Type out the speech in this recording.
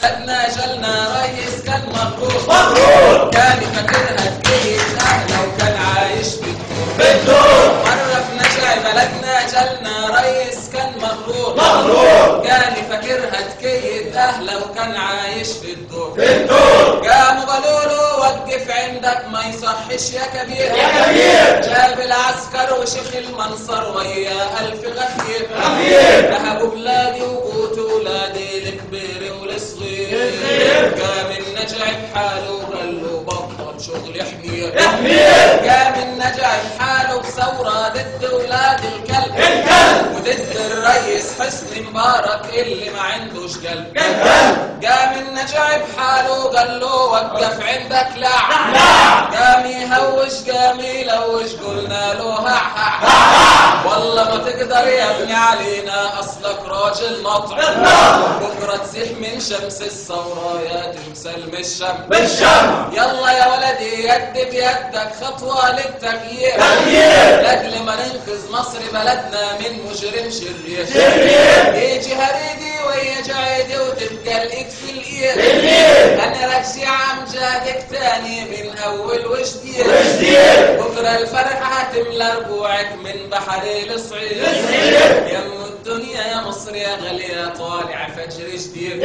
بلدنا جالنا ريس كان مغرور كان فاكرها تجيب اهله وكان عايش في الدور مرة في نجع بلدنا جالنا ريس كان مغرور كان فاكرها تكيد اهله وكان عايش في الدور قاموا قالوا له وقف عندك ما يصحش يا كبير جاب العسكر وشيخ المنصر ويا ألف غفير ذهبوا بلادي وقوتوا ولادي الكبير والصغير قام النجع بحاله وقال له بطل شغل حمير قام النجع بحاله بثوره ضد ولاد الكلب وضد الريس حسني مبارك اللي ما عندوش قلب قام النجع بحاله وقال له وقف عندك لا قام يهوش قام يلوش قلنا له ها والله ما تقدر يا ابني علينا اصلك راجل مطعم بكره تسيح من شمس الثوره يا تمثال بالشم يلا يا ولدي يد بيدك خطوه للتغيير لاجل ما ننقذ مصر بلدنا من مجرم شرير يجي هريدي ويجي عيدي وتبقى الايد في الايد هنرجع امجادك تاني من اول وجديد بكره الفرحه هتملى ربوعك من بحر الصعيد يم الدنيا يا مصر يا غاليه طالع فجر جديد